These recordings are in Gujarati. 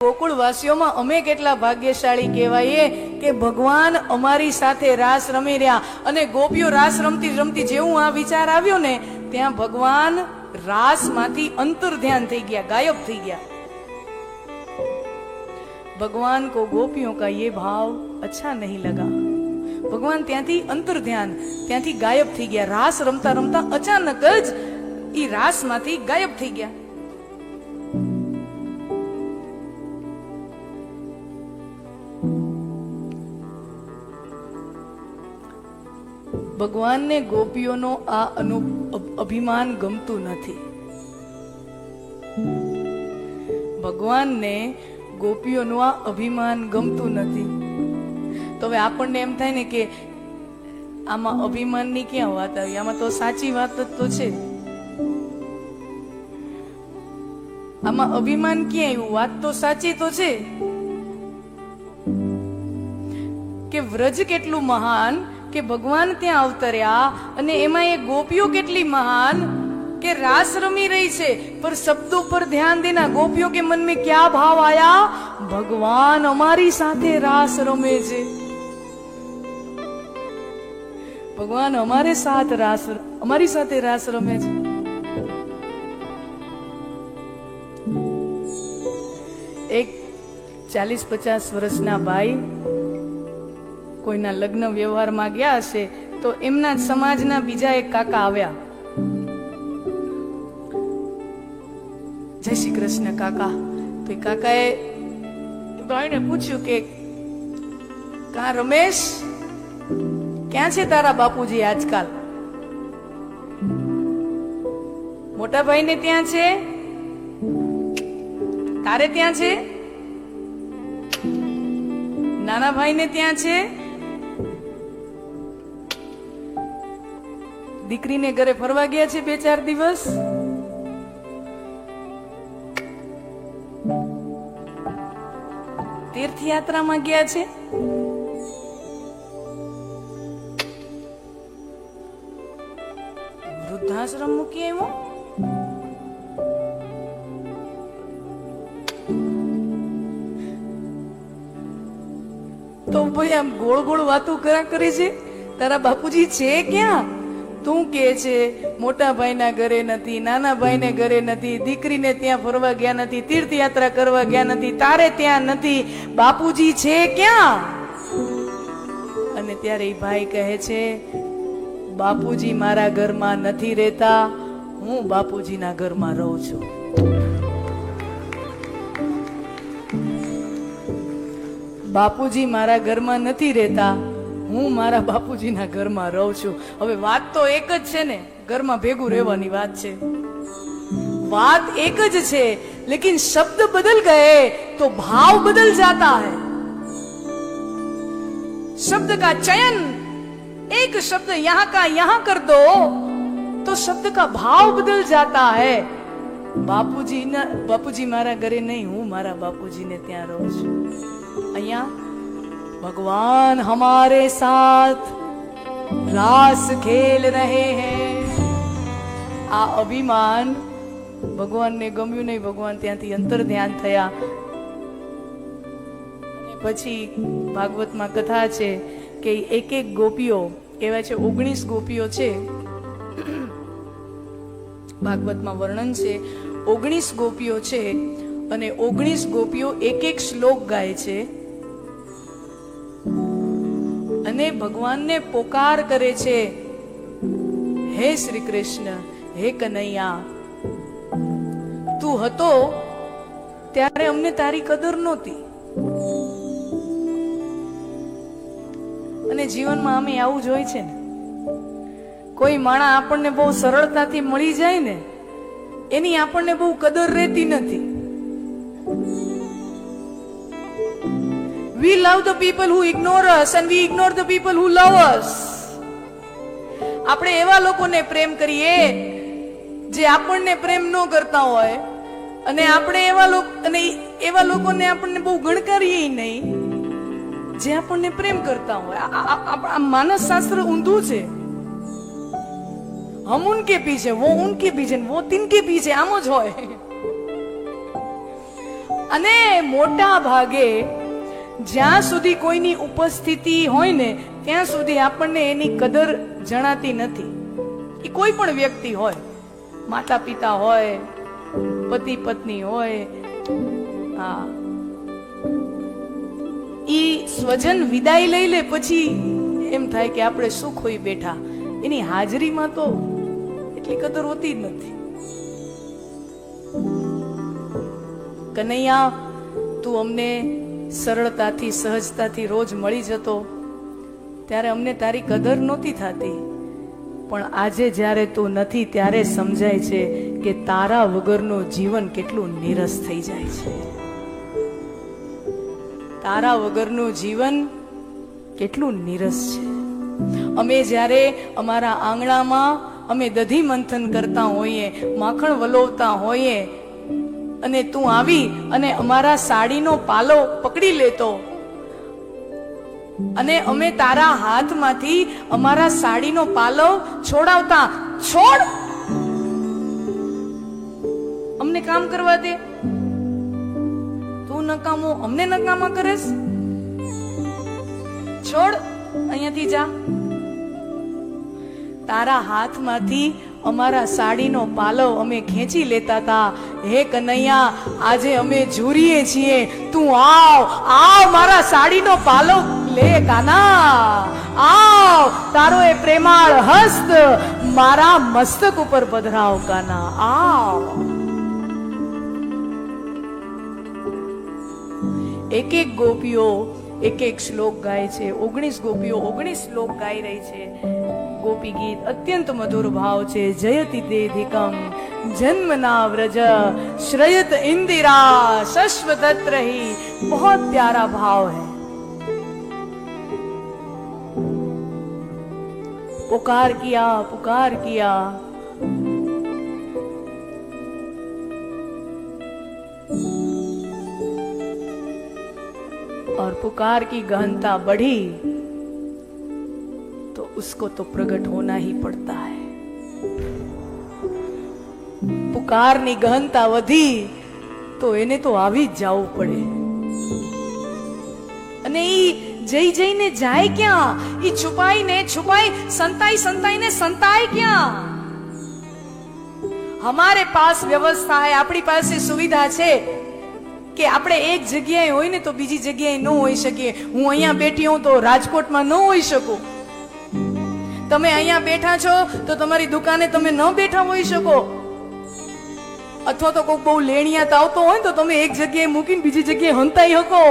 ગોકુળવાસીઓમાં અમે કેટલા ભાગ્યશાળી કહેવાઈએ કે ભગવાન અમારી સાથે રાસ રમી રહ્યા. અને ગોપીઓ રાસ રમતી રમતી જેવું આ વિચાર આવ્યો ને ત્યાં ભગવાન રાસમાંથી અંતર ધ્યાન થઈ ગયા, ગાયબ થઈ ગયા. ભગવાન को गोपियों का ये भाव अच्छा नहीं लगा. ભગવાન ત્યાંથી અંતર ધ્યાન, ત્યાંથી ગાયબ થઈ ગયા. રાસ રમતા રમતા અચાનક જ ઈ રાસમાંથી ગાયબ થઈ ગયા. ભગવાનને ગોપીઓનો આ અભિમાન ગમતું નથી. ભગવાનને ગોપીઓનું આ અભિમાન ગમતું નથી. તો હવે આપણને એમ થાય ને કે આમાં અભિમાનની ક્યાં વાત આવી? આમાં તો સાચી વાત જ તો છે. આમાં અભિમાન ક્યાં આવ્યું? વાત તો સાચી તો છે કે વ્રજ કેટલું મહાન કે ભગવાન ત્યાં અવતર્યા, અને એમાં એ ગોપીઓ કેટલી મહાન કે રાસ રમી રહી છે. पर शब्दों पर ध्यान देना. गोपियों के मन में क्या भाव आया? भगवान हमारी साथे रास रमे छे. भगवान हमारे साथ हमारी साथे रास रमे छे. एक 40-50 વર્ષના ભાઈ કોઈના લગ્ન વ્યવહારમાં ગયા હશે તો એમના સમાજના બીજા એક કાકા આવ્યા. જય શ્રી કૃષ્ણ કાકા. તો એ કાકાએ ભાઈને પૂછ્યું કે કા રમેશ, ક્યાં છે તારા બાપુજી આજકાલ? મોટા ભાઈને ત્યાં છે, તારે ત્યાં છે, નાના ભાઈને ત્યાં છે, દીકરીને ઘરે ફરવા ગયા છે 2-4 દિવસ, તીર્થયાત્રામાં ગયા છે. વૃદ્ધાશ્રમ મૂકી આવ્યો. તો ભાઈ આમ ગોળ ગોળ વાતો કરે છે. તારા બાપુજી છે ક્યાં? તું કે છે મોટા ભાઈના ઘરે નથી, નાના ભાઈને ઘરે નથી, દીકરીને ત્યાં ફરવા ગયા નથી, તીર્થયાત્રા કરવા ગયા નથી, તારે ત્યાં નથી, બાપુજી છે ક્યાં? અને ત્યારે એ ભાઈ કહે છે બાપુજી મારા ઘરમાં નથી રહેતા, હું બાપુજીના ઘરમાં રહું છું. બાપુજી મારા ઘરમાં નથી રહેતા, હું મારા બાપુજીના ઘરમાં રહું છું. હવે વાત તો એક જ છે ને, ઘરમાં ભેગું રહેવાની વાત છે. વાત એક જ છે, लेकिन शब्द बदल गए तो भाव बदल जाता है. शब्द का चयन, एक शब्द यहां का यहां कर दो तो शब्द का भाव बदल जाता है. बापूजी मारा घरे नहीं, હું મારા બાપુજીને ત્યાં રહું છું. અહીંયા भगवान हमारे साथ रास खेल रहे हैं. આ અભિમાન ભગવાનને ગમ્યું નહીં. ભગવાન ત્યાંથી અંતર ધ્યાન થયા. પછી ભાગવતમાં કથા છે કે એક એક ગોપીઓ કહેવાય છે, 19 ગોપીઓ છે. ભાગવતમાં વર્ણન છે 19 ગોપીઓ છે, અને 19 ગોપીઓ એક એક શ્લોક ગાય છે અને ભગવાનને પોકાર કરે છે, હે શ્રી કૃષ્ણ, હે કનૈયા, તું હતો ત્યારે અમને તારી કદર નહોતી. અને જીવનમાં અમે આવું જ હોય છે ને. કોઈ માણસ આપણને બહુ સરળતાથી મળી જાય ને, એની આપણને બહુ કદર રહેતી નથી. We love the people who ignore us and we ignore the people who love us. આપણે એવા લોકોને પ્રેમ કરીએ જે આપણને પ્રેમ ન કરતા હોય, અને આપણે એવા લોકોને આપણને બહુ ગણકારીએ નહીં જે આપણને પ્રેમ કરતા હોય. આ માનસ શાસ્ત્ર ઊંધું છે. हम उनके पीछे, वो उनके पीछे, वो तिनके पीछे, આમ જ હોય. અને મોટા ભાગે જ્યાં સુધી કોઈની ઉપસ્થિતિ હોય ને ત્યાં સુધી આપણને એની કદર જણાતી નથી. એ કોઈ પણ વ્યક્તિ હોય, માતા પિતા હોય, પતિ પત્ની હોય, હા, ઈ સ્વજન વિદાય લઈ લે પછી એમ થાય કે આપણે સુખ હોય બેઠા. એની હાજરીમાં તો એટલી કદર હોતી જ નથી. કનૈયા, તું અમને સરળતાથી સહજતાથી રોજ મળી જતો ત્યારે અમને તારી કદર નહોતી થતી, પણ આજે જ્યારે તું નથી ત્યારે સમજાય છે કે તારા વગરનું જીવન કેટલું નીરસ થઈ જાય છે. તારા વગરનું જીવન કેટલું નીરસ છે. અમે જ્યારે અમારા આંગણામાં અમે દધી મંથન કરતા હોઈએ, માખણ વલોવતા હોઈએ, અને તું આવી અને અમારા સાડીનો પાલો પકડી લેતો અને અમે તારા હાથમાંથી અમારા સાડીનો પાલો છોડાવતા. છોડ, અમને કામ કરવા દે. તું નકામો અમને નકામા કરેસ? છોડ, અહીંયાથી જા. તારા હાથમાંથી અમારા સાડીનો પાલો અમે ખેંચી લેતા હતા. હે કનૈયા, આજે અમે ઝૂરીએ છીએ. તું આવ, આવ, મારા સાડીનો પાલો લે કાના. આવ, તારો એ પ્રેમાળ હસ્ત મારા મસ્તક ઉપર પધરાવ કાના. આવ. એક એક ગોપીઓ એક એક શ્લોક ગાય છે. 19 ગોપીઓ 19 શ્લોક ગાઈ રહી છે. ગોપી ગીત અત્યંત મધુર ભાવ છે. જયતિ દેધિકમ જન્મના વ્રજ શ્રયત इंदिरा शश्वदत्त रही. बहुत प्यारा भाव है. पुकार किया और पुकार की गहनता बढ़ी तो उसको तो प्रकट होना ही पड़ता है. पुकारनी गहनता वधी तो એને તો આવી જ જવું પડે. અને ઈ જઈને જાય ક્યાં? ઈ છુપાઈ સંતાઈને સંતાય ક્યાં? हमारे पास व्यवस्था है, આપણી પાસે સુવિધા છે કે આપણે એક જગ્યાએ હોય ને તો બીજી જગ્યાએ ન હોઈ શકીએ. હું અહીંયા બેઠી હું તો રાજકોટમાં ન હોઈ શકું. તમે અહીંયા બેઠા છો તો તમારી દુકાને તમે ન બેઠા હોઈ શકો. અથવા તો કોઈ બહુ લેણિયાત આવતો હોય તો તમે એક જગ્યાએ મૂકીને બીજી જગ્યાએ હંતાઈ શકો.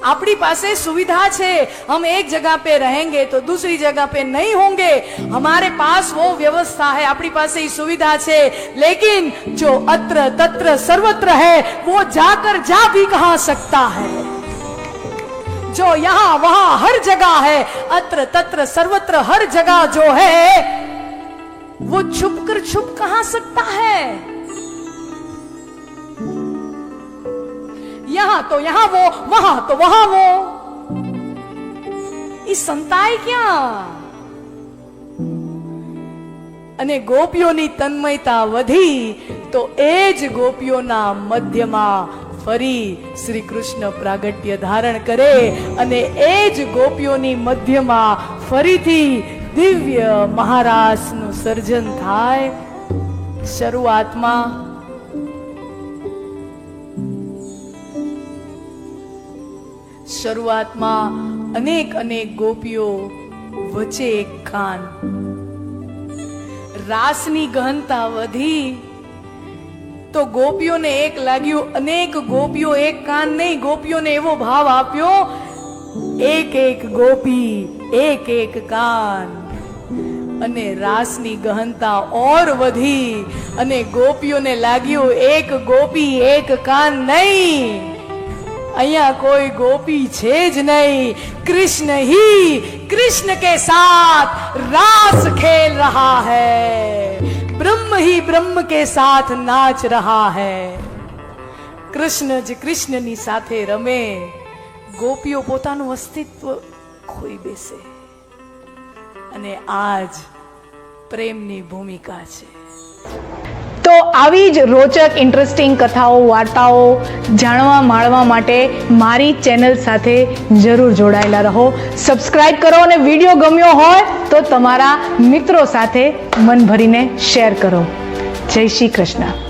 આપણી પાસે સુવિधा છે. हम एक जगह पे रहेंगे तो दूसरी जगह पे नहीं होंगे. हमारे पास वो व्यवस्था है, આપણી પાસે ये सुविधा છે. लेकिन जो अत्र तत्र सर्वत्र है वो जाकर जा भी कहां सकता है. जो यहाँ वहां हर जगह है, अत्र तत्र सर्वत्र हर जगह जो है वो छुप कर छुप कहां सकता है. यहाँ तो यहाँ वो, वहां तो वहां वो. इस संताय ક્યાં? અને ગોપીઓની તન્મયતા વધી તો એ જ ગોપીઓના મધ્યમાં ફરી શ્રી કૃષ્ણ પ્રાગટ્ય ધારણ કરે અને એ જ ગોપીઓની મધ્યમાં ફરીથી દિવ્ય મહારાસનું સર્જન થાય. શરૂઆતમાં અનેક ગોપીઓ વચ્ચે એક કાન. રાસની ગહનતા વધી તો ગોપીઓને એક લાગ્યું અનેક ગોપીઓ એક કાન નહીં. ગોપીઓને એવો ભાવ આપ્યો એક ગોપી એક કાન. અને રાસની ગહનતા ઓર વધી અને ગોપીઓને લાગ્યું એક ગોપી એક કાન નહીં. અહીંયા કોઈ ગોપી છે જ નહીં. कृष्ण ही कृष्ण के साथ रास खेल रहा है. ब्रह्म ही ब्रह्म के साथ नाच रहा है. कृष्ण જ કૃષ્ણની સાથે રમે. ગોપીઓ પોતાનું અસ્તિત્વ ખોઈ બેસે. અને આજ પ્રેમની ભૂમિકા છે. તો આવી જ રોચક ઇન્ટરેસ્ટિંગ કથાઓ વાર્તાઓ જાણવા માણવા માટે મારી ચેનલ સાથે જરૂર જોડાયેલા રહો. સબસ્ક્રાઇબ કરો અને વિડીયો ગમ્યો હોય તો તમારા મિત્રો સાથે મન ભરીને શેર કરો. જય શ્રી કૃષ્ણ.